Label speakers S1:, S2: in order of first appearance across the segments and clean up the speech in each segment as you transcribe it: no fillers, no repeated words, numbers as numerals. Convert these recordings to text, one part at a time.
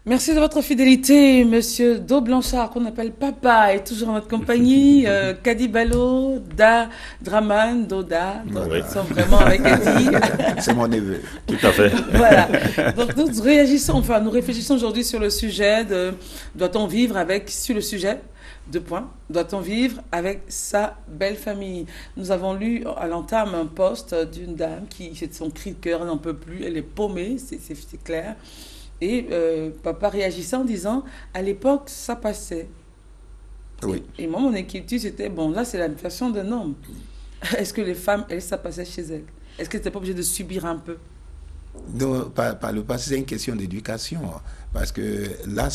S1: Merci de votre fidélité, Monsieur Do Blanchard, qu'on appelle Papa, est toujours en notre compagnie. Kadi Ballo, Da Draman, Doda,
S2: Oui.
S1: ils sont vraiment avec Kadi.
S3: C'est mon neveu.
S2: Tout à fait.
S1: Voilà. Donc nous réfléchissons aujourd'hui sur le sujet de doit-on vivre avec, sur le sujet, deux points, doit-on vivre avec sa belle famille? Nous avons lu à l'entame un post d'une dame qui, c'est son cri de cœur, elle n'en peut plus, elle est paumée, c'est clair. Et papa réagissait en disant, à l'époque, ça passait.
S3: Oui.
S1: Et moi, mon inquiétude, c'était, bon, là, c'est la version d'un homme. Est-ce que les femmes, elles, ça passait chez elles? Est-ce qu'elles n'étaient pas obligées de subir un peu?
S3: Non, par le passé, c'est une question d'éducation. Parce que là,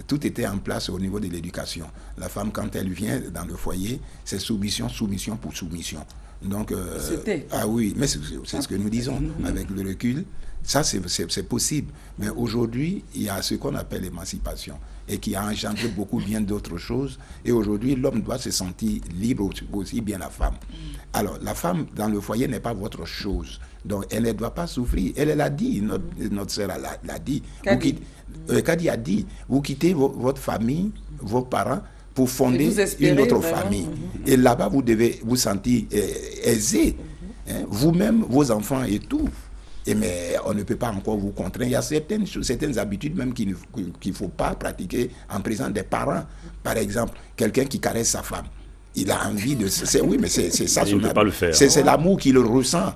S3: tout était en place au niveau de l'éducation. La femme, quand elle vient dans le foyer, c'est soumission, soumission pour soumission. Donc, ah oui, mais c'est ce que nous disons avec le recul. Ça, c'est possible. Mais aujourd'hui, il y a ce qu'on appelle l'émancipation et qui a engendré beaucoup bien d'autres choses. Et aujourd'hui, l'homme doit se sentir libre aussi bien la femme. Alors, la femme dans le foyer n'est pas votre chose. Donc, elle ne doit pas souffrir. Elle l'a dit, notre sœur l'a dit. Kadi a dit, vous quittez votre famille, vos parents, pour fonder une autre famille. Et là-bas, vous devez vous sentir aisé. Vous-même, vos enfants et tout. Mais on ne peut pas encore vous contraindre. Il y a certaines habitudes même qu'il ne faut pas pratiquer en présence des parents. Par exemple, quelqu'un qui caresse sa femme. Il a envie de... Oui, mais c'est ça.
S2: Il ne peut pas le faire.
S3: C'est l'amour qu'il ressent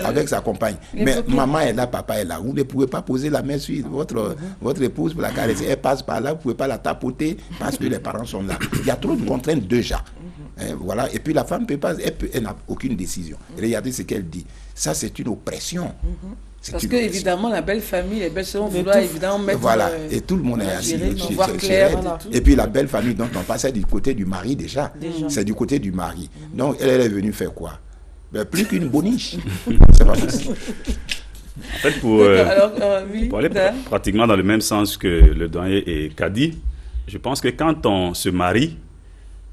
S3: avec sa compagne. Mais maman est là, papa est là. Vous ne pouvez pas poser la main sur votre épouse pour la caresser. Elle passe par là, vous ne pouvez pas la tapoter parce que les parents sont là. Il y a trop de contraintes déjà. Voilà. Et puis la femme elle n'a aucune décision. Regardez ce qu'elle dit. Ça, c'est une oppression.
S1: Parce que, évidemment, la belle famille, les belles sœurs, vouloir évidemment mettre...
S3: Voilà, et tout le monde est assis. Et puis la belle famille dont on passe, c'est du côté du mari déjà. C'est du côté du mari. Donc, elle est venue faire quoi? Plus qu'une boniche. C'est pas possible.
S2: En fait, pour aller pratiquement dans le même sens que le doyen et Kadi, je pense que quand on se marie,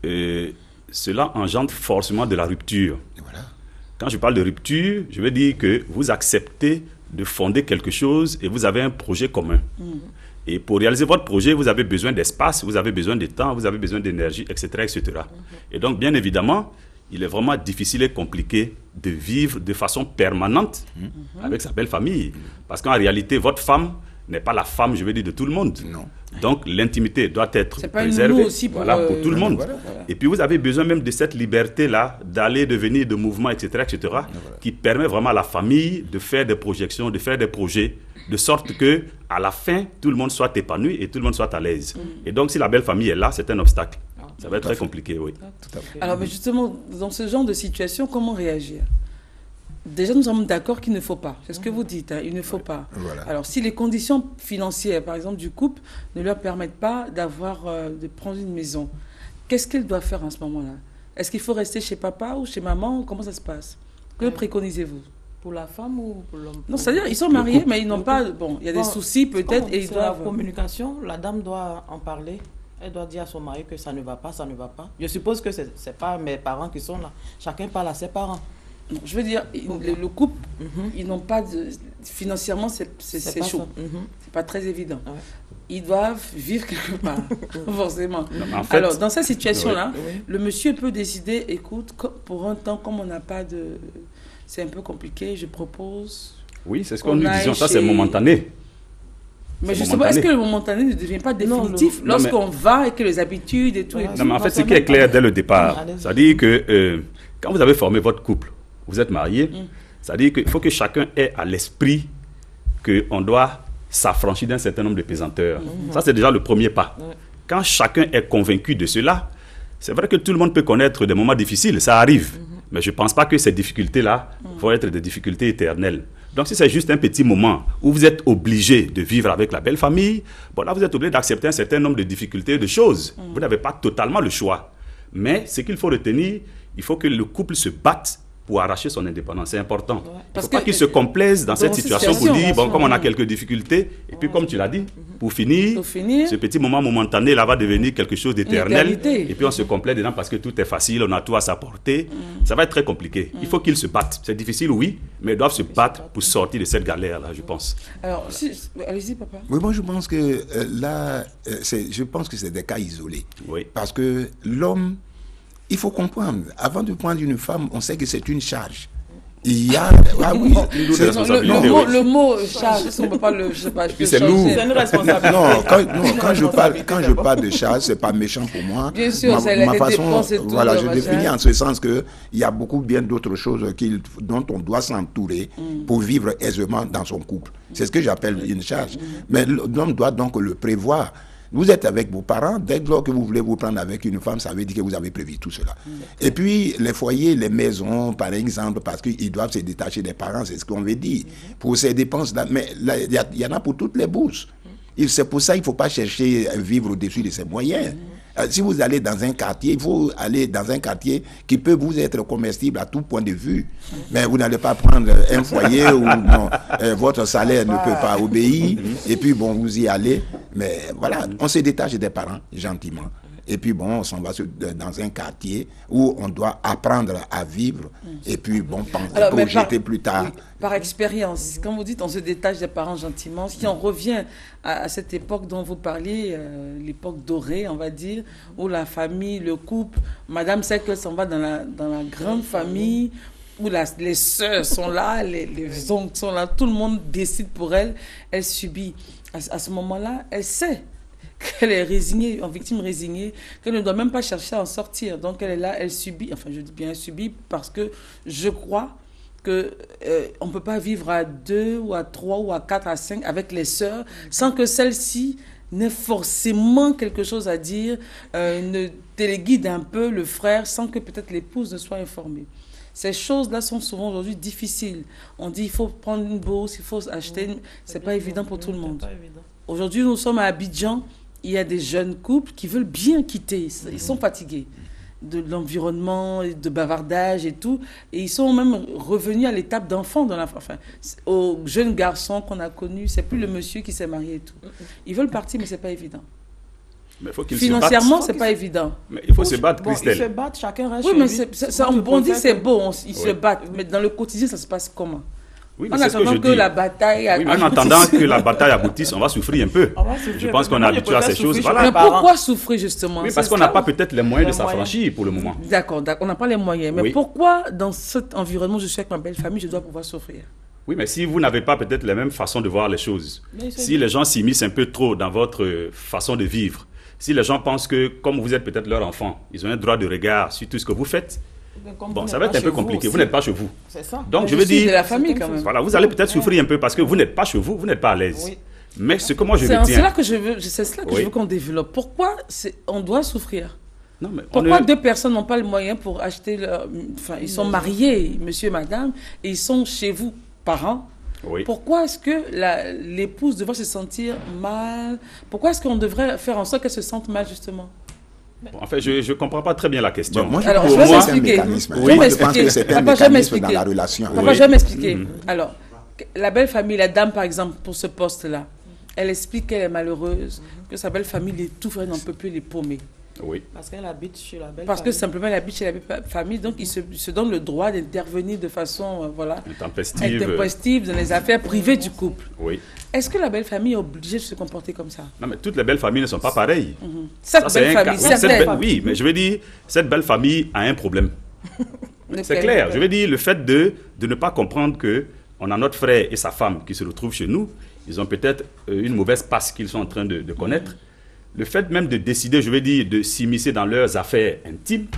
S2: cela engendre forcément de la rupture.
S3: Voilà.
S2: Quand je parle de rupture, je veux dire que vous acceptez de fonder quelque chose et vous avez un projet commun. Et pour réaliser votre projet, vous avez besoin d'espace, vous avez besoin de temps, vous avez besoin d'énergie, etc., etc. Et donc, bien évidemment, il est vraiment difficile et compliqué de vivre de façon permanente avec sa belle famille. Parce qu'en réalité, votre femme n'est pas la femme, je veux dire, de tout le monde.
S3: Non.
S2: Donc, l'intimité doit être préservée pour tout le monde. Voilà. Et puis, vous avez besoin même de cette liberté-là, d'aller, de venir, de mouvement, etc., etc., qui permet vraiment à la famille de faire des projections, de faire des projets, de sorte que à la fin, tout le monde soit épanoui et tout le monde soit à l'aise. Et donc, si la belle famille est là, c'est un obstacle. Ça va être très compliqué, oui.
S3: Tout à fait.
S1: Alors, mais justement, dans ce genre de situation, comment réagir? Déjà, nous sommes d'accord qu'il ne faut pas. C'est ce que vous dites, hein, il ne faut pas.
S3: Voilà.
S1: Alors, si les conditions financières, par exemple, du couple, ne leur permettent pas de prendre une maison, qu'est-ce qu'elle doit faire en ce moment-là? Est-ce qu'il faut rester chez papa ou chez maman? Comment ça se passe? Que préconisez-vous?
S4: Pour la femme ou pour l'homme?
S1: Non, c'est-à-dire, ils sont mariés, mais ils n'ont pas... Bon, il y a des soucis peut-être et ils doivent...
S4: La communication, la dame doit en parler. Elle doit dire à son mari que ça ne va pas, ça ne va pas. Je suppose que ce n'est pas mes parents qui sont là. Chacun parle à ses parents.
S1: Non, je veux dire, le couple, ils n'ont pas de... Financièrement, c'est chaud. C'est pas très évident. Ouais. Ils doivent vivre quelque part, forcément. Non, en fait, alors, dans cette situation-là, le monsieur peut décider, écoute, pour un temps, comme on n'a pas de... C'est un peu compliqué, je propose...
S2: Oui, c'est ce qu'on nous disons, ça c'est momentané.
S1: Mais justement, est-ce que le momentané ne devient pas définitif lorsqu'on va et que les habitudes et tout...
S2: Non, mais en fait, ce qui est clair dès le départ, c'est-à-dire que quand vous avez formé votre couple, vous êtes mariés, c'est-à-dire qu'il faut que chacun ait à l'esprit qu'on doit s'affranchir d'un certain nombre de pesanteurs. Ça, c'est déjà le premier pas. Quand chacun est convaincu de cela, c'est vrai que tout le monde peut connaître des moments difficiles, ça arrive. Mais je ne pense pas que ces difficultés-là vont être des difficultés éternelles. Donc, si c'est juste un petit moment où vous êtes obligé de vivre avec la belle famille, bon là, vous êtes obligé d'accepter un certain nombre de difficultés, de choses. Vous n'avez pas totalement le choix. Mais ce qu'il faut retenir, il faut que le couple se batte pour arracher son indépendance. C'est important.
S4: Ouais.
S2: Il ne faut pas qu'il se complaise dans cette situation pour dire, bon, comme on a quelques difficultés, et puis comme tu l'as dit, pour finir, ce petit moment momentané là va devenir quelque chose d'éternel. Et puis on se complaît dedans parce que tout est facile, on a tout à sa portée. Ça va être très compliqué. Il faut qu'ils se battent. C'est difficile, oui, mais ils doivent se battre pour sortir de cette galère-là, je pense.
S1: Alors, allez-y, papa.
S3: Oui, moi je pense que là, je pense que c'est des cas isolés.
S2: Oui.
S3: Parce que l'homme, il faut comprendre, avant de prendre une femme, on sait que c'est une charge. Il y a... Ah oui,
S1: le mot charge, on ne peut pas le...
S2: C'est lourd.
S4: C'est une responsabilité.
S3: Non, quand je parle de charge, ce n'est pas méchant pour moi.
S1: Bien sûr, c'est
S3: ma
S1: les
S3: façon,
S1: dépenses et tout.
S3: voilà, je définis en ce sens qu'il y a beaucoup bien d'autres choses dont on doit s'entourer pour vivre aisément dans son couple. C'est ce que j'appelle une charge. Mais l'homme doit donc le prévoir. Vous êtes avec vos parents, dès lors que vous voulez vous prendre avec une femme, ça veut dire que vous avez prévu tout cela. Et puis, les foyers, les maisons, par exemple, parce qu'ils doivent se détacher des parents, c'est ce qu'on veut dire. Pour ces dépenses-là, mais il y en a pour toutes les bourses. C'est pour ça qu'il ne faut pas chercher à vivre au-dessus de ses moyens. Si vous allez dans un quartier, il faut aller dans un quartier qui peut vous être comestible à tout point de vue. Mais vous n'allez pas prendre un foyer où votre salaire ne peut pas obéir. Et puis, bon, vous y allez. Mais voilà, on se détache des parents gentiment. Et puis, bon, on s'en va dans un quartier où on doit apprendre à vivre. Et puis, bon, projeter plus tard.
S1: Oui, par expérience, quand vous dites on se détache des parents gentiment, si on revient à cette époque dont vous parliez, l'époque dorée, on va dire, où la famille, le couple, madame sait qu'elle s'en va dans la grande famille, où les sœurs sont là, les oncles sont là, tout le monde décide pour elle, elle subit. À ce moment-là, elle sait qu'elle est résignée, en victime résignée, qu'elle ne doit même pas chercher à en sortir. Donc elle est là, elle subit, enfin je dis bien elle subit, parce que je crois que on ne peut pas vivre à 2 ou à 3 ou à 4, à 5 avec les sœurs, sans que celle-ci n'ait forcément quelque chose à dire, ne téléguide un peu le frère, sans que peut-être l'épouse ne soit informée. Ces choses-là sont souvent aujourd'hui difficiles. On dit il faut prendre une bourse, il faut acheter, c'est pas évident pour tout le monde. Aujourd'hui, nous sommes à Abidjan. Il y a des jeunes couples qui veulent bien quitter. Ils sont fatigués de l'environnement, de bavardage et tout. Et ils sont même revenus à l'étape d'enfant. Enfin, aux jeunes garçons qu'on a connus, c'est plus le monsieur qui s'est marié et tout. Ils veulent partir, mais c'est pas évident.
S2: Mais faut qu'ils
S1: financièrement, c'est pas évident.
S2: Mais il faut se battre, Christelle.
S4: Ils se battent, chacun reste
S1: oui, mais on dit c'est beau, ils se battent. Mais dans le quotidien, ça se passe comment?
S2: Oui,
S1: en attendant que la bataille aboutisse.
S2: En attendant que la bataille aboutisse, on va souffrir un peu. Je pense qu'on est habitué à ces choses. Voilà.
S1: Mais pourquoi souffrir justement?
S2: Oui, parce qu'on n'a pas peut-être les moyens de s'affranchir pour le moment.
S1: D'accord, on n'a pas les moyens. Mais pourquoi dans cet environnement, je suis avec ma belle famille, je dois pouvoir souffrir?
S2: Oui, mais si vous n'avez pas peut-être les mêmes façons de voir les choses, si les gens s'immiscent un peu trop dans votre façon de vivre, si les gens pensent que comme vous êtes peut-être leur enfant, ils ont un droit de regard sur tout ce que vous faites, bon, ça va être un peu compliqué. Vous n'êtes pas chez vous.
S4: C'est ça.
S2: Donc, je veux dire,
S1: de la famille quand même.
S2: Voilà, vous allez peut-être souffrir un peu parce que vous n'êtes pas chez vous, vous n'êtes pas à l'aise. Oui. Mais ce que moi je retiens...
S1: C'est cela que je veux qu'on développe. Pourquoi on doit souffrir?
S2: Non, mais
S1: pourquoi deux personnes n'ont pas le moyen pour acheter leur... Enfin, ils sont mariés, monsieur et madame, et ils sont chez vous, parents. Oui. Pourquoi est-ce que l'épouse devrait se sentir mal? Pourquoi est-ce qu'on devrait faire en sorte qu'elle se sente mal, justement?
S2: Bon, en fait, je ne comprends pas très bien la question.
S3: Bon, moi, je vais m'expliquer. Je pense que c'est un mécanisme dans la relation.
S1: Papa, je vais m'expliquer. Alors, la belle famille, la dame, par exemple, pour ce poste-là, elle explique qu'elle est malheureuse, que sa belle famille l'étouffe, elle n'en peut plus les paumer.
S2: Oui.
S4: Parce qu'elle habite chez la belle
S1: Parce famille. Que simplement elle habite chez la belle famille, donc il se donne le droit d'intervenir de façon intempestive dans les affaires privées du couple.
S2: Oui.
S1: Est-ce que la belle famille est obligée de se comporter comme ça?
S2: Non, mais toutes les belles familles ne sont pas pareilles.
S1: Cette belle famille,
S2: oui, mais je veux dire, cette belle famille a un problème. C'est clair. Je veux dire, le fait de ne pas comprendre qu'on a notre frère et sa femme qui se retrouvent chez nous, ils ont peut-être une mauvaise passe qu'ils sont en train de connaître. Le fait même de décider, je veux dire, de s'immiscer dans leurs affaires intimes,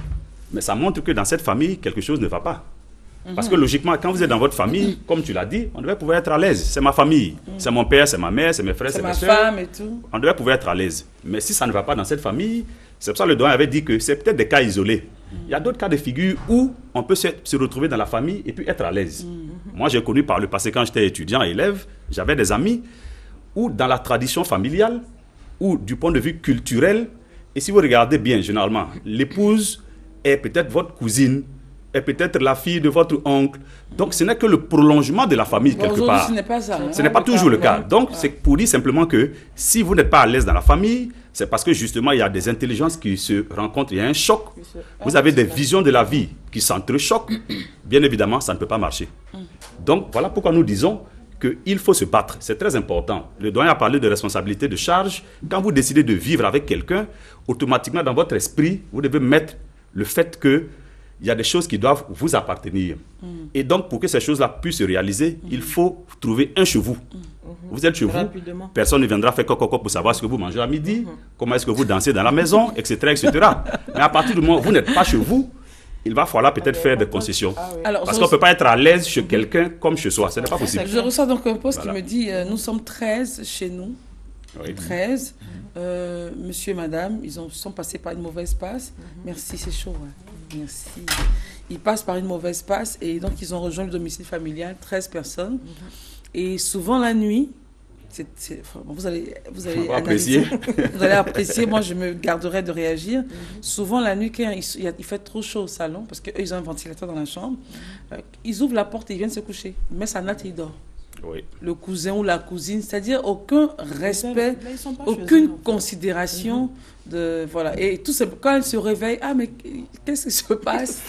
S2: mais ça montre que dans cette famille, quelque chose ne va pas. Parce que logiquement, quand vous êtes dans votre famille, comme tu l'as dit, on devrait pouvoir être à l'aise. C'est ma famille, c'est mon père, c'est ma mère, c'est mes frères, c'est mes soeurs.
S1: C'est ma femme et tout.
S2: On devrait pouvoir être à l'aise. Mais si ça ne va pas dans cette famille, c'est pour ça que le doyen avait dit que c'est peut-être des cas isolés. Il y a d'autres cas de figure où on peut se retrouver dans la famille et puis être à l'aise. Moi, j'ai connu par le passé, quand j'étais étudiant, élève, j'avais des amis où dans la tradition familiale, ou du point de vue culturel, et si vous regardez bien, généralement, l'épouse est peut-être votre cousine est peut-être la fille de votre oncle. Donc, ce n'est que le prolongement de la famille, quelque part.
S1: Ce n'est pas ça.
S2: Ce n'est pas toujours le cas. Donc, c'est pour dire simplement que si vous n'êtes pas à l'aise dans la famille, c'est parce que justement, il y a des intelligences qui se rencontrent, il y a un choc. Vous avez des visions de la vie qui s'entrechoquent. Bien évidemment, ça ne peut pas marcher. Donc, voilà pourquoi nous disons qu'il faut se battre. C'est très important. Le doyen a parlé de responsabilité de charge. Quand vous décidez de vivre avec quelqu'un, automatiquement, dans votre esprit, vous devez mettre le fait que il y a des choses qui doivent vous appartenir. Et donc, pour que ces choses-là puissent se réaliser, il faut trouver un chez vous. Vous êtes chez vous, personne ne viendra faire coco pour savoir ce que vous mangez à midi, comment est-ce que vous dansez dans la maison, etc., etc. Mais à partir du moment où vous n'êtes pas chez vous, il va falloir peut-être faire des concessions.
S1: Alors,
S2: parce qu'on ne peut pas être à l'aise chez quelqu'un comme chez soi. Ce n'est pas possible.
S1: Je reçois donc un poste qui me dit, nous sommes 13 chez nous. Oui. 13. Monsieur et madame, ils sont passés par une mauvaise passe. Merci, c'est chaud. Ouais. Merci. Ils passent par une mauvaise passe et donc ils ont rejoint le domicile familial, 13 personnes. Et souvent la nuit, vous allez
S2: apprécier.
S1: Vous allez apprécier, moi je me garderai de réagir. Souvent la nuit, quand il fait trop chaud au salon, parce qu'eux ils ont un ventilateur dans la chambre, ils ouvrent la porte et ils viennent se coucher. Ils mettent sa natte et ils dorment.
S2: Oui.
S1: Le cousin ou la cousine, c'est-à-dire aucun respect, aucune considération de voilà. Et tout ça, quand elle se réveille, ah mais qu'est-ce qui se passe?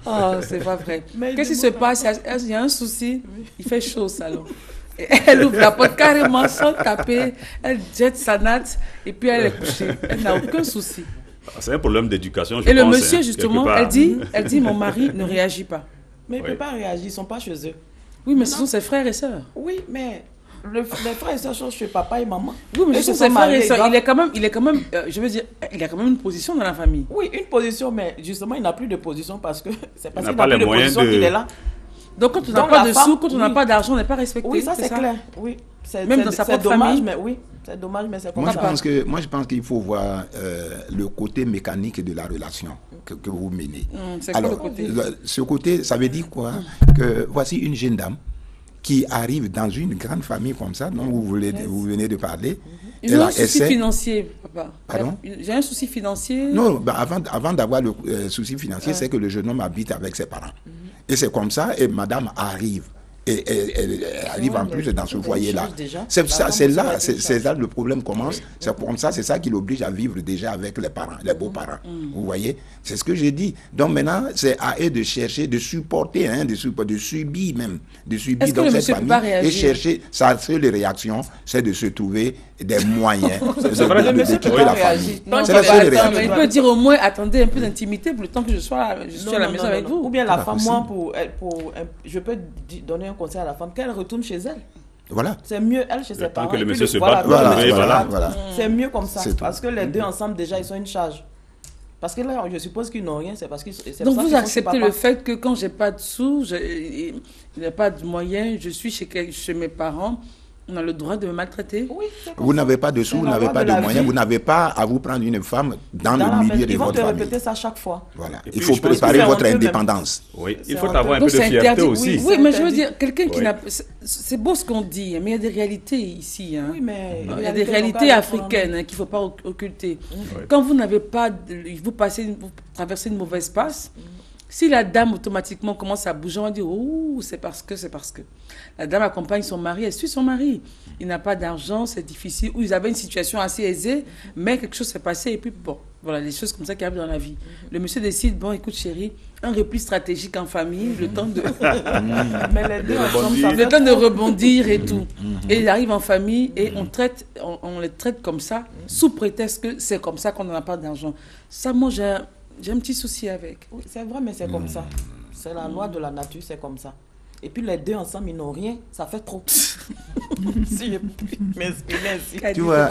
S1: Oh, c'est pas vrai. Qu'est-ce qui se passe? Il y a un souci. Il fait chaud au salon. Et elle ouvre la porte carrément sans taper. Elle jette sa natte et puis elle est couchée. Elle n'a aucun souci.
S2: C'est un problème d'éducation.
S1: Et le monsieur justement, elle dit mon mari ne réagit pas.
S4: Mais il ne peut pas réagir, ils ne sont pas chez eux.
S1: Oui, mais ce sont ses frères et sœurs.
S4: Oui, mais les frères et sœurs sont chez papa et maman.
S1: Oui, mais ce sont ses frères et sœurs. Il est quand même, je veux dire, il a quand même une position dans la famille.
S4: Oui, une position, mais justement, il n'a plus de position parce que c'est parce
S2: qu'il
S4: n'a plus de position qu'il est là.
S1: Donc, quand on n'a pas de sous, quand on n'a pas d'argent, on n'est pas respecté.
S4: Oui, ça c'est clair. Oui.
S1: Même dans sa propre famille.
S4: Mais oui, c'est dommage, mais c'est comme
S3: ça. Moi, je pense qu'il faut voir le côté mécanique de la relation que vous menez. Alors, ce côté, ça veut dire quoi? Que voici une jeune dame qui arrive dans une grande famille comme ça, dont vous venez de parler.
S1: J'ai un souci financier, papa.
S3: Pardon?
S1: J'ai un souci financier.
S3: Non, ben avant d'avoir le souci financier, c'est que le jeune homme habite avec ses parents. Et c'est comme ça, et madame arrive. Et elle arrive en plus dans ce foyer-là. C'est là le problème commence. C'est comme ça, c'est ça qui l'oblige à vivre déjà avec les parents, les beaux-parents. Vous voyez? C'est ce que j'ai dit. Donc maintenant, c'est à eux de chercher, de supporter, de subir même, dans cette famille et chercher. Sa seule réaction, c'est de se trouver des moyens de quitter la famille.
S1: C'est la seule réaction. Il peut dire au moins, attendez un peu d'intimité pour le temps que je sois à la maison avec vous.
S4: Ou bien la femme, moi, je peux donner un conseil à la femme, qu'elle retourne chez elle.
S3: Voilà.
S4: C'est mieux, elle, chez ses parents.
S2: Tant que le monsieur se bat,
S3: voilà.
S4: C'est mieux comme ça. Parce que les deux ensemble, déjà, ils sont une charge. Parce que là, je suppose qu'ils n'ont rien, c'est parce qu'ils...
S1: Donc vous acceptez le fait que quand j'ai pas de sous, il n'y a pas de moyens, je suis chez mes parents, on a le droit de me maltraiter?
S4: Oui.
S3: Vous n'avez pas de sous, vous n'avez pas de moyens, vous n'avez pas à vous prendre une femme dans le milieu de votre famille.
S4: Ils vont te répéter ça chaque fois.
S3: Voilà. Il faut préparer votre indépendance.
S2: Oui, il faut avoir un peu de fierté aussi.
S1: Oui, mais je veux dire, quelqu'un qui n'a... C'est beau ce qu'on dit, mais il y a des réalités ici.
S4: Oui, mais...
S1: Il y a des réalités africaines qu'il ne faut pas occulter. Quand vous n'avez pas... Vous traversez une mauvaise passe, si la dame automatiquement commence à bouger, on va dire, oh, c'est parce que. La dame accompagne son mari, elle suit son mari. Il n'a pas d'argent, c'est difficile. Ou ils avaient une situation assez aisée, mais quelque chose s'est passé et puis bon, voilà, les choses comme ça qui arrivent dans la vie. Le monsieur décide, bon, écoute chérie, un repli stratégique en famille, le temps de... le temps de rebondir et tout. Et il arrive en famille et on les traite comme ça, sous prétexte que c'est comme ça qu'on n'a pas d'argent. Ça, moi, j'ai un petit souci avec.
S4: Oui, c'est vrai, mais c'est comme ça. C'est la loi de la nature, c'est comme ça. Et puis les deux ensemble, ils n'ont rien. Ça fait trop. Si je puis m'exprimer ainsi.
S3: Tu vois,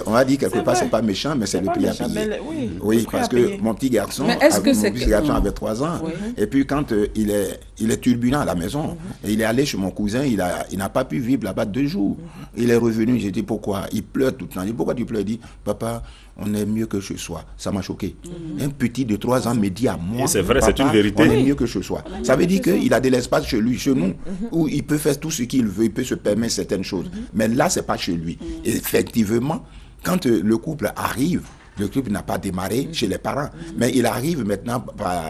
S3: on va dire quelque part, c'est pas méchant, mais c'est le prix à payer. Oui, parce que mon petit garçon avait 3 ans. Oui. Et puis quand il est turbulent à la maison, et il est allé chez mon cousin, il n'a pas pu vivre là-bas 2 jours. Il est revenu, j'ai dit pourquoi? Il pleure tout le temps. J'ai dit pourquoi tu pleures? Il dit papa, on est mieux que chez soi. Ça m'a choqué. Un petit de 3 ans me dit à moi,
S2: c'est vrai, c'est une vérité.
S3: On est mieux que chez soi. Ça veut dire qu'il a de l'espace chez lui, chez nous, où il peut faire tout ce qu'il veut, il peut se permettre certaines choses. Mais là, c'est pas chez lui. Et effectivement, quand le couple arrive Le couple n'a pas démarré chez les parents. Mais il arrive maintenant par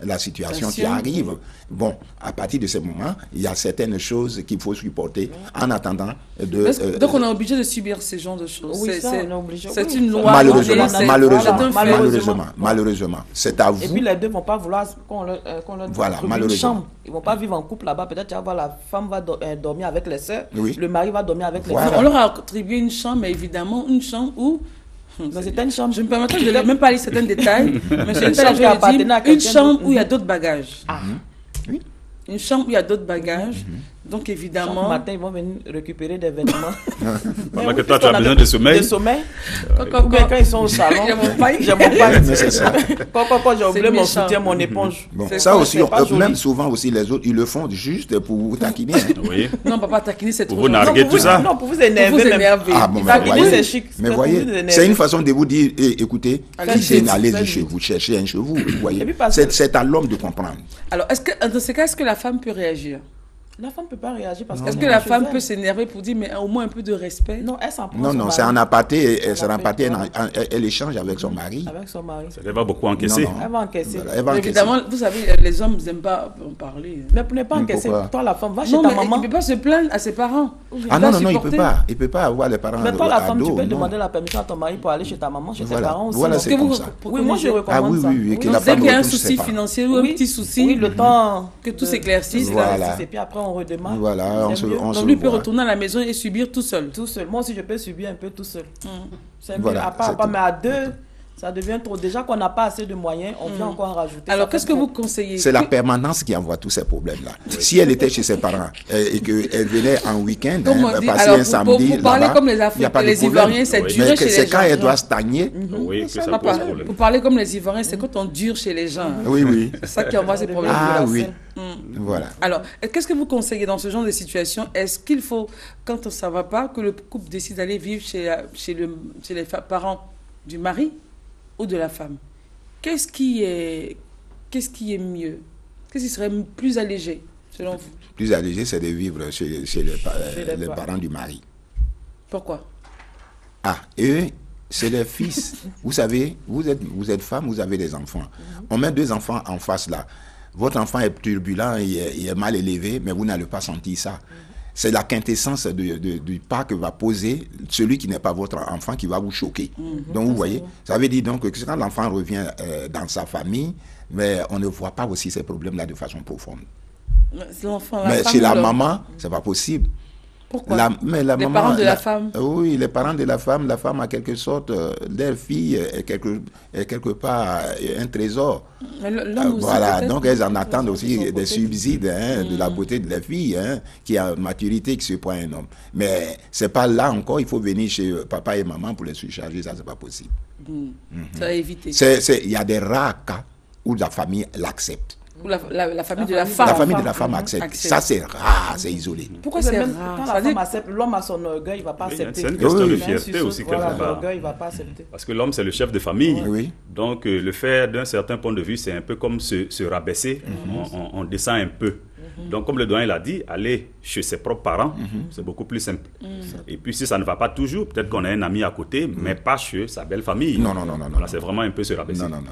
S3: la situation qui arrive. Bon, à partir de ce moment, il y a certaines choses qu'il faut supporter en attendant de...
S1: donc on est obligé de subir ces genres de choses.
S4: Oui, ça, on est obligé.
S1: C'est une loi.
S3: Malheureusement. C'est à vous.
S4: Et puis les deux ne vont pas vouloir qu'on leur
S3: voilà,
S4: une chambre. Ils ne vont pas vivre en couple là-bas. Peut-être tu vas voir, la femme va dormir avec les sœurs, le mari va dormir avec les sœurs.
S1: On leur a attribué une chambre, mais évidemment une chambre où...
S4: C'était une chambre.
S1: Je me permettrai de ne même pas aller certains détails, mais c'est une chambre où il y a d'autres bagages.
S3: Oui.
S1: Une chambre où il y a d'autres bagages. Donc évidemment...
S4: Chaque matin, ils vont venir récupérer des vêtements.
S2: Pendant que toi, tu as besoin de sommeil.
S4: De sommeil. Quand ils sont au salon, j'ai mon paille.
S3: C'est ça.
S4: Quand j'ai oublié mon soutien, mon éponge.
S3: Bon, ça aussi, même souvent aussi, les autres, ils le font juste pour vous taquiner.
S2: Oui.
S1: Non, papa, taquiner, c'est trop...
S2: Pour vous narguer tout ça.
S4: Non, pour vous énerver.
S3: Ah bon,
S4: taquiner, c'est chic.
S3: Mais voyez, c'est une façon de vous dire, écoutez, allez-y chez vous, cherchez un chez vous. Voyez, c'est à l'homme de comprendre.
S1: Alors, dans ce cas, est-ce que la femme peut réagir?
S4: La femme ne peut pas réagir parce que...
S1: Est-ce que la femme peut s'énerver pour dire, mais au moins un peu de respect?
S4: Non, elle s'en prend.
S3: Non, c'est en aparté. Elle échange avec son mari.
S4: Avec son mari.
S2: Elle va beaucoup encaisser.
S4: Elle va encaisser.
S1: Évidemment, vous savez, les hommes n'aiment pas en parler.
S4: Mais pour ne pas encaisser, toi, la femme, va chez ta maman.
S1: Il ne peut pas se plaindre à ses parents.
S3: Ah non, il ne peut pas. Il ne peut pas avoir les parents.
S4: Mais toi, la femme, tu peux demander la permission à ton mari pour aller chez ta maman, chez ses parents aussi.
S3: Voilà, c'est comme ça.
S4: Oui, moi, je recommande ça.
S3: Oui,
S1: dès qu'il y a un souci financier ou un petit souci,
S4: oui, le temps
S1: que tout s'éclaircisse.
S4: Et puis après, on redemande.
S3: Voilà.
S1: Donc lui peut retourner à la maison et subir tout seul.
S4: Tout seul. Moi aussi, je peux subir un peu tout seul. C'est mieux à part, mais à deux, ça devient trop. Déjà qu'on n'a pas assez de moyens, on vient encore en rajouter.
S1: Alors, qu'est-ce que vous conseillez?
S3: C'est la permanence qui envoie tous ces problèmes-là. Si elle était chez ses parents et qu'elle venait en week-end, passer un samedi,
S1: vous parlez comme les Ivoiriens, c'est durer chez les gens.
S3: C'est quand elle doit stagner.
S2: Oui, que ça pose problème.
S1: Vous parlez comme les Ivoiriens, c'est quand on dure chez les gens.
S3: Oui.
S1: C'est ça qui envoie ces problèmes.
S3: Ah oui. Voilà.
S1: Alors, qu'est-ce que vous conseillez dans ce genre de situation? Est-ce qu'il faut, quand ça ne va pas, que le couple décide d'aller vivre chez les parents du mari ou de la femme? Qu'est-ce qui est mieux? Qu'est-ce qui serait plus allégé, selon vous?
S3: Plus allégé, c'est de vivre chez les parents du mari.
S1: Pourquoi?
S3: Eux, c'est les fils. Vous savez, vous êtes femme, vous avez des enfants. On met deux enfants en face là. Votre enfant est turbulent, il est mal élevé, mais vous n'allez pas sentir ça. C'est la quintessence du pas que va poser celui qui n'est pas votre enfant qui va vous choquer. Donc vous voyez, ça veut dire donc que quand l'enfant revient dans sa famille, mais on ne voit pas aussi ces problèmes-là de façon profonde. Mais chez la maman, c'est pas possible.
S1: Pourquoi?
S3: Les
S1: parents de la femme.
S3: Oui, les parents de la femme en quelque sorte, leur fille est quelque part un trésor. Voilà, donc elles en attendent aussi des subsides de la beauté de la fille, qui a maturité, qui se prend un homme. Mais c'est pas là encore, il faut venir chez papa et maman pour les surcharger, ça c'est pas possible.
S1: Ça va éviter.
S3: Il y a des rares cas où la famille l'accepte.
S1: La famille de la femme.
S3: La famille de la femme accepte. Ça, c'est rare, c'est isolé.
S1: Pourquoi c'est rare?
S4: Quand la femme accepte, l'homme a son orgueil, il ne va pas accepter.
S2: C'est une question de fierté aussi, quelque part.
S4: L'orgueil, il ne va pas accepter.
S2: Parce que l'homme, c'est le chef de famille.
S3: Oui.
S2: Donc, le faire d'un certain point de vue, c'est un peu comme se rabaisser. On descend un peu. Donc, comme le doyen l'a dit, aller chez ses propres parents, c'est beaucoup plus simple. Et puis, si ça ne va pas toujours, peut-être qu'on a un ami à côté, mais pas chez sa belle famille.
S3: Non.
S2: Là, c'est vraiment un peu se rabaisser.
S3: Non.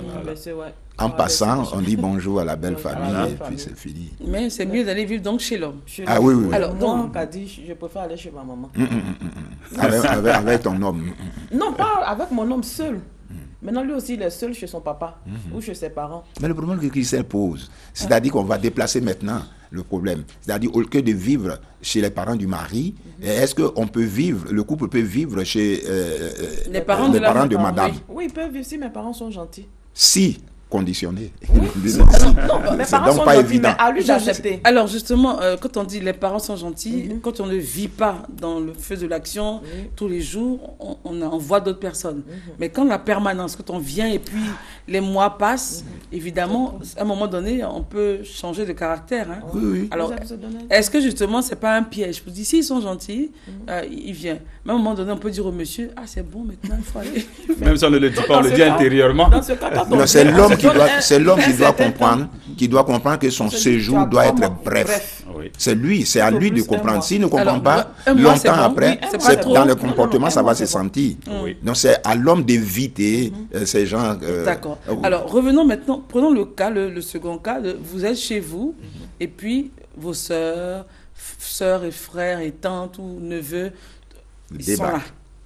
S3: En passant, on dit bonjour à la belle famille et puis c'est fini.
S1: Mais c'est mieux d'aller vivre donc chez l'homme.
S3: Oui.
S1: Alors,
S4: moi, Kadi, je préfère aller chez ma maman.
S3: Avec ton homme.
S4: Non, pas avec mon homme seul. Maintenant, lui aussi, il est seul chez son papa ou chez ses parents.
S3: Mais le problème que Christelle pose, c'est-à-dire qu'on va déplacer maintenant le problème. C'est-à-dire, au lieu de vivre chez les parents du mari, est-ce qu'on peut vivre, le couple peut vivre chez
S1: les parents
S3: de madame?
S4: Oui, ils peuvent vivre si mes parents sont gentils.
S3: Si conditionné.
S4: Non, mes parents sont gentils, mais à lui d'accepter.
S1: Alors justement, quand on dit les parents sont gentils, quand on ne vit pas dans le feu de l'action tous les jours, on voit d'autres personnes. Mais quand la permanence, quand on vient et puis les mois passent, évidemment, à un moment donné, on peut changer de caractère.
S3: Oui.
S1: Alors, est-ce que justement, c'est pas un piège? Je dis, s'ils sont gentils, ils viennent. Mais à un moment donné, on peut dire au monsieur, c'est bon, maintenant, il faut aller.
S2: Même si on ne le dit pas, on le dit intérieurement.
S4: Dans ce cas,
S3: c'est l'homme qui doit comprendre que son séjour doit être bref.
S2: Oui.
S3: C'est lui, c'est à lui de comprendre. S'il ne comprend pas,
S1: un mois, c'est
S3: longtemps
S1: bon.
S3: après,
S1: Oui, c'est pas trop.
S3: dans le comportement, ça va se
S4: c'est bon.
S3: sentir.
S2: Oui.
S3: Donc c'est à l'homme d'éviter ces gens.
S1: D'accord. Alors, revenons maintenant, prenons le cas, le second cas. Vous êtes chez vous, et puis vos sœurs et frères et tantes ou neveux, ils sont là.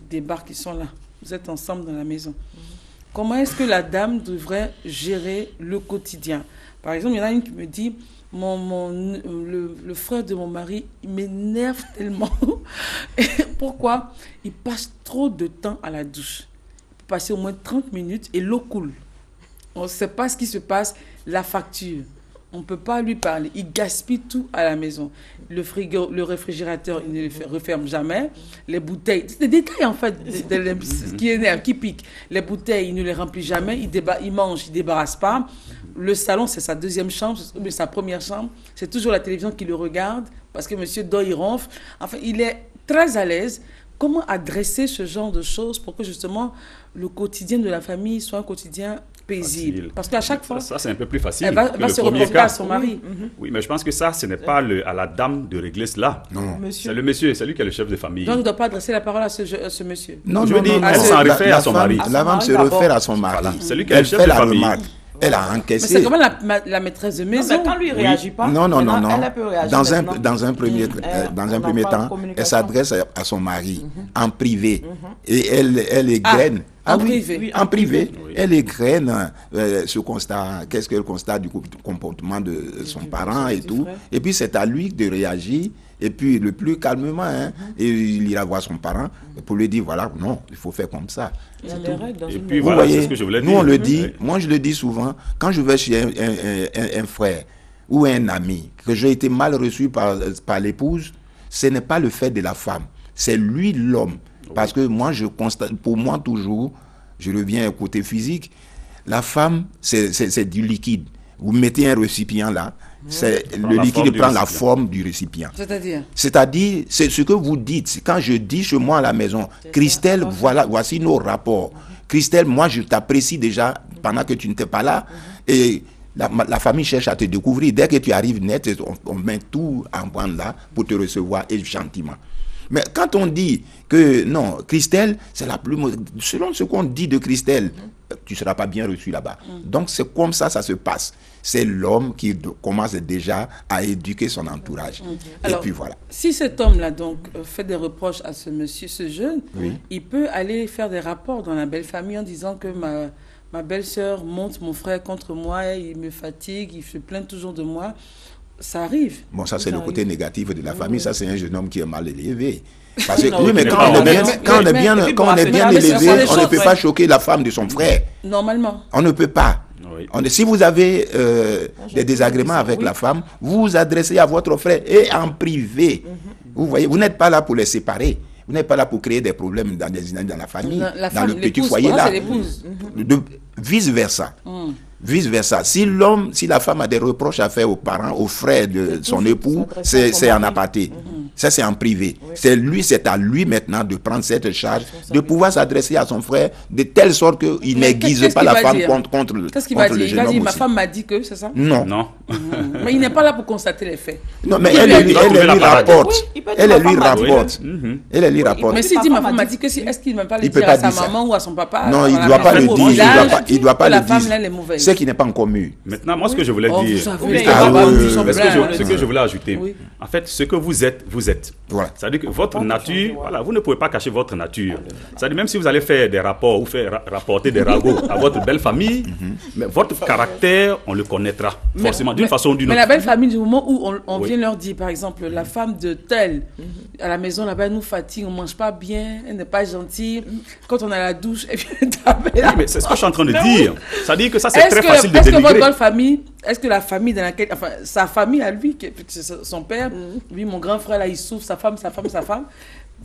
S1: Débarquent, ils sont là. Vous êtes ensemble dans la maison. Comment est-ce que la dame devrait gérer le quotidien? Par exemple, il y en a une qui me dit, le frère de mon mari, il m'énerve tellement. Pourquoi? Il passe trop de temps à la douche. Il peut passer au moins 30 minutes et l'eau coule. On ne sait pas ce qui se passe, la facture. On ne peut pas lui parler. Il gaspille tout à la maison. Le frigo, le réfrigérateur, il ne le referme jamais. Les bouteilles, c'est des détails en fait, qui énervent, qui piquent. Les bouteilles, il ne les remplit jamais. Il mange, il ne débarrasse pas. Le salon, c'est sa deuxième chambre, mais sa première chambre. C'est toujours la télévision qui le regarde parce que monsieur dort, il ronfle. Enfin, il est très à l'aise. Comment adresser ce genre de choses pour que justement le quotidien de la famille soit un quotidien paisible?
S2: Facile.
S1: Parce qu'à chaque fois,
S2: Ça, c'est un peu plus facile.
S1: elle va
S2: que le
S1: se
S2: premier
S1: reporter
S2: cas.
S1: à son mari.
S2: Oui, mais je pense que ça, ce n'est pas à la dame de régler cela.
S3: Non.
S2: C'est le monsieur, c'est lui qui est le chef de famille.
S1: Donc, il ne doit pas adresser la parole à ce monsieur.
S3: Non,
S2: Je veux dire, elle s'en réfère à son mari.
S3: La femme se réfère à son mari.
S2: Voilà. C'est lui qui est le
S3: Elle
S2: chef
S3: fait
S2: de
S3: la
S2: famille.
S3: remarque. Elle a
S1: Mais
S3: encaissé.
S1: c'est quand même la maîtresse de
S4: Non,
S1: maison.
S4: mais quand lui ne réagit pas,
S3: Non.
S4: elle peut réagir maintenant.
S3: Dans un premier temps, elle s'adresse à son mari en privé. Et elle égrène.
S1: en privé.
S3: Oui, en privé.
S2: Oui.
S3: Elle égrène ce constat. Qu'est-ce qu'elle constate du comportement de son parent et tout.
S4: frère.
S3: Et puis c'est à lui de réagir. Et puis le plus calmement, et il ira voir son parent pour lui dire voilà, non, il faut faire comme ça.
S4: Il y a des règles dans
S2: Et
S4: une
S2: puis
S4: maison.
S3: Vous
S2: voilà, c'est
S3: voyez,
S2: ce que je voulais
S3: nous
S2: dire.
S3: on le dit,
S2: Oui.
S3: moi je le dis souvent, quand je vais chez un frère ou un ami, que j'ai été mal reçu par l'épouse, ce n'est pas le fait de la femme, c'est lui l'homme. Parce que moi je constate, pour moi toujours, je reviens au côté physique, la femme c'est du liquide. Vous mettez un récipient là, le liquide prend la forme du récipient. C'est-à-dire, c'est ce que vous dites. Quand je dis chez moi à la maison, Christelle, voici nos rapports. Christelle, moi je t'apprécie déjà pendant que tu n'étais pas là. Et la famille cherche à te découvrir. Dès que tu arrives net, on met tout en point là pour te recevoir et gentiment. Mais quand on dit que non, Christelle, c'est la plus... Selon ce qu'on dit de Christelle, tu ne seras pas bien reçu là-bas. Donc c'est comme ça se passe. C'est l'homme qui commence déjà à éduquer son entourage.
S1: Alors,
S3: et puis voilà.
S1: Si cet homme-là donc fait des reproches à ce monsieur, ce jeune, il peut aller faire des rapports dans la belle famille en disant que ma belle-sœur monte mon frère contre moi, il me fatigue, il se plaint toujours de moi. Ça arrive.
S3: Bon, ça c'est le côté négatif de la famille. Ça c'est un jeune homme qui est mal élevé. Parce
S4: Oui,
S3: que,
S4: non,
S3: oui, mais
S4: mais
S3: quand on est bien élevé, on ne peut pas choquer la femme de son frère.
S1: Normalement.
S3: On ne peut pas.
S2: Oui.
S3: Si vous avez des désagréments avec la femme, vous vous adressez à votre frère et en privé. Vous voyez, vous n'êtes pas là pour les séparer. Vous n'êtes pas là pour créer des problèmes dans la famille, dans le petit foyer là. Vice versa. Vice versa. Si la femme a des reproches à faire aux parents, aux frères de son époux, c'est en aparté. Ça, c'est en privé. C'est à lui maintenant de prendre cette charge, de pouvoir s'adresser à son frère de telle sorte qu'il n'aiguise pas la femme contre le jeune homme.
S1: Qu'est-ce qu'il va dire? Il va dire, ma femme m'a dit que, c'est ça?
S3: Non.
S1: Mais il n'est pas là pour constater les faits.
S3: Non, mais elle lui rapporte. Elle lui rapporte. Elle lui rapporte.
S1: Mais s'il dit, ma femme m'a dit que, est-ce qu'il ne va pas le
S3: Il peut
S1: dire
S3: pas
S1: à sa
S3: dire ça.
S1: maman ou à son papa?
S3: Non, il ne doit pas le dire. Il ne doit pas le
S1: La femme, là, elle est
S3: dire.
S1: mauvaise.
S3: C'est qui n'est pas encore mûr.
S2: Maintenant, moi, ce que je voulais dire, ce que je voulais ajouter, en fait, ce que vous êtes, vous êtes.
S3: Voilà.
S2: C'est-à-dire que votre nature, voilà, vous ne pouvez pas cacher votre nature. C'est-à-dire même si vous allez faire des rapports ou faire rapporter des ragots à votre belle famille, mais votre caractère, on le connaîtra forcément d'une façon ou d'une autre.
S1: Mais la belle famille, du moment où on vient leur dire, par exemple, la femme de telle, à la maison, là-bas, elle nous fatigue, on ne mange pas bien, elle n'est pas gentille. Quand on a la douche, elle vient taper.
S2: Oui, mais c'est ce que je suis en train de dire. C'est-à-dire que ça, c'est très facile de
S1: dénigrer. Est-ce que votre bonne famille, est-ce que la famille dans laquelle, enfin, sa famille à lui, son père, lui, mon grand frère, là, il souffre, sa femme,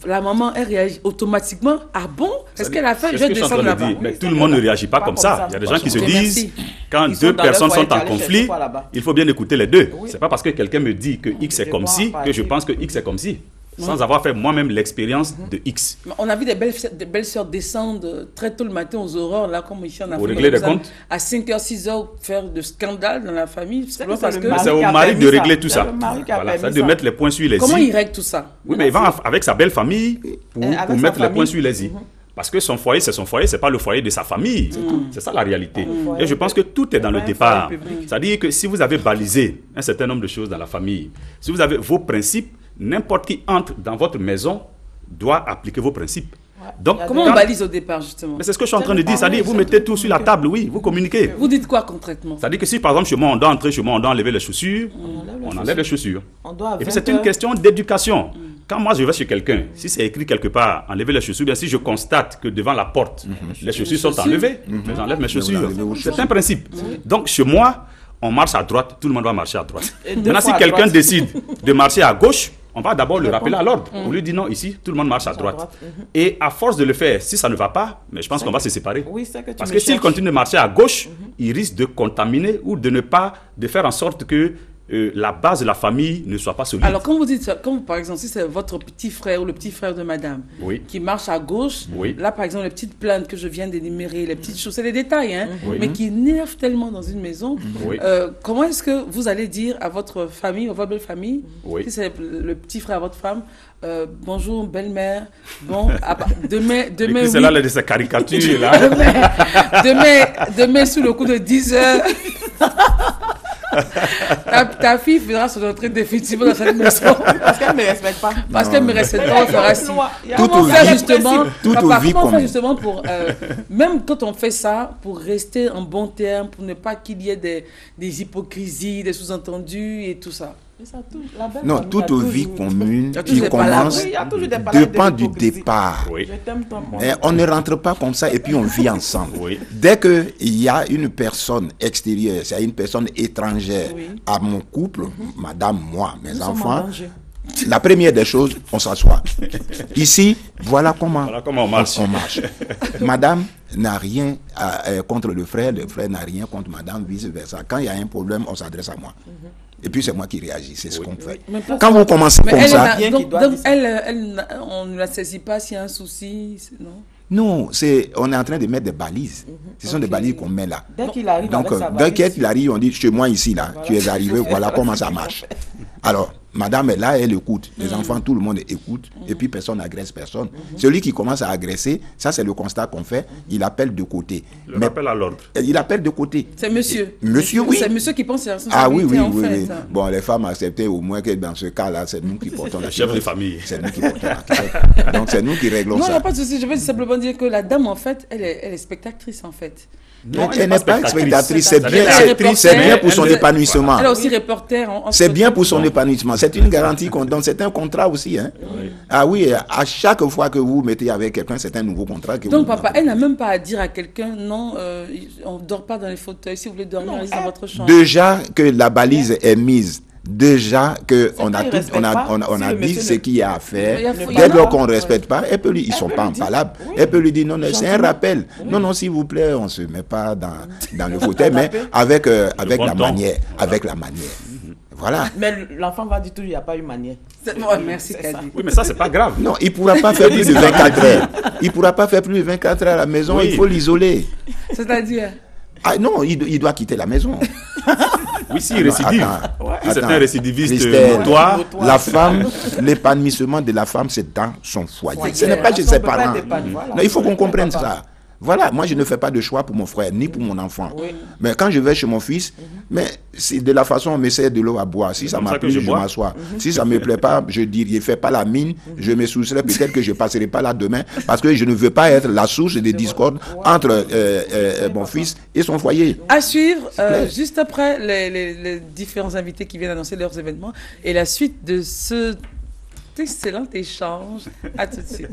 S1: la maman, elle réagit automatiquement. Ah bon? Est-ce qu'elle a fait? Je vais descendre là-bas.
S2: Mais tout le monde ne réagit pas comme ça. Il y a des gens qui se disent, quand deux personnes sont en conflit, il faut bien écouter les deux. C'est pas parce que quelqu'un me dit que X est comme ci que je pense que X est comme ci. sans avoir fait moi-même l'expérience de X.
S1: On a vu des belles sœurs descendre très tôt le matin aux aurores, là, comme ici en Afrique.
S2: Pour régler des comptes.
S1: À 5h, 6h, faire de scandale dans la famille.
S2: C'est au mari de régler tout ça. Voilà, ça de mettre les points sur les i.
S1: Comment il règle tout ça?
S2: Oui, mais il va avec sa belle famille pour mettre les points sur les i. Parce que son foyer, c'est pas le foyer de sa famille. C'est ça la réalité. Et je pense que tout est dans le départ. C'est-à-dire que si vous avez balisé un certain nombre de choses dans la famille, si vous avez vos principes, n'importe qui entre dans votre maison doit appliquer vos principes. Donc,
S1: comment on balise au départ, justement?
S2: Mais c'est ce que je suis en train de dire. C'est-à-dire, vous mettez tout sur la table, oui, vous communiquez.
S1: Vous dites quoi concrètement?
S2: C'est-à-dire que si, par exemple, chez moi, on doit entrer chez moi, on doit enlever les chaussures, on enlève les chaussures. Et puis, c'est une question d'éducation. Quand moi, je vais chez quelqu'un, si c'est écrit quelque part, enlever les chaussures, bien si je constate que devant la porte, les chaussures sont enlevées, j'enlève mes chaussures. C'est un principe. Donc, chez moi, on marche à droite, tout le monde va marcher à droite. Maintenant, si quelqu'un décide de marcher à gauche, on va d'abord le rappeler à l'ordre. On lui dit non, ici, tout le monde marche à droite. Et à force de le faire, si ça ne va pas, mais je pense qu'on va se séparer. Parce que s'il continue de marcher à gauche, il risque de contaminer ou de faire en sorte que la base de la famille ne soit pas solide.
S1: Alors, quand vous dites ça, comme par exemple, si c'est votre petit frère ou le petit frère de madame qui marche à gauche, là, par exemple, les petites plaintes que je viens d'énumérer, les petites choses, c'est des détails, hein, mais qui énervent tellement dans une maison. Comment est-ce que vous allez dire à votre famille, à votre belle famille, si c'est le petit frère à votre femme, bonjour, belle-mère, bon, demain
S2: c'est là de ces caricatures, là.
S1: demain, sous le coup de 10 heures, ta fille fera son entrée définitivement dans cette maison.
S4: Parce qu'elle ne me respecte pas.
S1: Parce qu'elle me respecte pas, on fera si.
S3: Comment
S1: faire justement pour, même quand on fait ça, pour rester en bon terme, pour ne pas qu'il y ait des hypocrisies, des sous-entendus et tout ça.
S3: Non, toute vie commune qui commence dépend du départ. On ne rentre pas comme ça et puis on vit ensemble. Dès qu'il y a une personne extérieure, c'est une personne étrangère à mon couple, madame, moi, mes enfants, la première des choses, on s'assoit. Ici, voilà comment on marche. Madame n'a rien contre le frère n'a rien contre madame, vice-versa. Quand il y a un problème, on s'adresse à moi. Et puis c'est moi qui réagis, c'est ce qu'on fait. Quand vous commencez comme ça...
S1: on ne la saisit pas s'il y a un souci, non?
S3: Non, on est en train de mettre des balises. Ce sont des balises qu'on met là.
S4: Dès qu'il arrive,
S3: donc, dès qu'il arrive, on dit, chez moi ici, là, tu es arrivé, voilà comment ça marche. Alors, madame est là, elle écoute. Les enfants, tout le monde écoute. Et puis, personne n'agresse personne. Celui qui commence à agresser, ça, c'est le constat qu'on fait. Il appelle de côté.
S2: Il appelle à l'ordre.
S3: Il appelle de côté.
S1: C'est monsieur.
S3: Monsieur, oui.
S1: C'est monsieur qui pense à la responsabilité,
S3: oui. Bon, les femmes acceptaient au moins que dans ce cas-là, c'est nous qui portons la
S2: chef de famille.
S3: C'est nous qui portons la donc, c'est nous qui réglons ça.
S1: Non, il n'y a pas de souci. Je veux simplement dire que la dame, en fait, elle est spectatrice, en fait.
S3: Non, elle n'est pas spectatrice, c'est bien pour son épanouissement.
S1: Elle est aussi reporter.
S3: C'est bien pour son épanouissement. C'est une garantie qu'on donne, c'est un contrat aussi. Hein. Ah oui, à chaque fois que vous mettez avec quelqu'un, c'est un nouveau contrat.
S1: Donc papa, elle n'a même pas à dire à quelqu'un, non, on ne dort pas dans les fauteuils, si vous voulez dormir, allez dans votre chambre.
S3: Déjà que la balise est mise, déjà qu'on a dit ce qu'il y a à faire, dès lors qu'on ne respecte pas, ils ne sont pas empalables. Elle peut lui dire, non, c'est un rappel. Non, s'il vous plaît, on ne se met pas dans le fauteuil, mais avec la manière. Avec la manière. Voilà.
S4: Mais l'enfant va dire toujours, il n'y a pas eu manière.
S1: Merci, Kadi.
S2: Oui, mais ça, c'est pas grave.
S3: Non, il ne pourra pas faire plus de 24 heures. Il ne pourra pas faire plus de 24 heures à la maison, il faut l'isoler.
S1: C'est-à-dire?
S3: Ah non, il doit quitter la maison.
S2: Oui, si, il récidive. C'est un récidiviste
S3: notoire. La femme, l'épanouissement de la femme, c'est dans son foyer. Ce n'est pas chez ses parents. Non, il faut qu'on comprenne ça. Voilà, moi je ne fais pas de choix pour mon frère, ni pour mon enfant. Mais quand je vais chez mon fils, mais c'est de la façon on me sert de l'eau à boire. Si ça m'a plu, je m'assois. Si ça ne me plaît pas, je dirai, fais pas la mine, je me soustrais, peut-être que je ne passerai pas là demain, parce que je ne veux pas être la source des discordes entre mon fils et son foyer.
S1: À suivre, juste après les différents invités qui viennent annoncer leurs événements, et la suite de ce excellent échange. À tout de suite.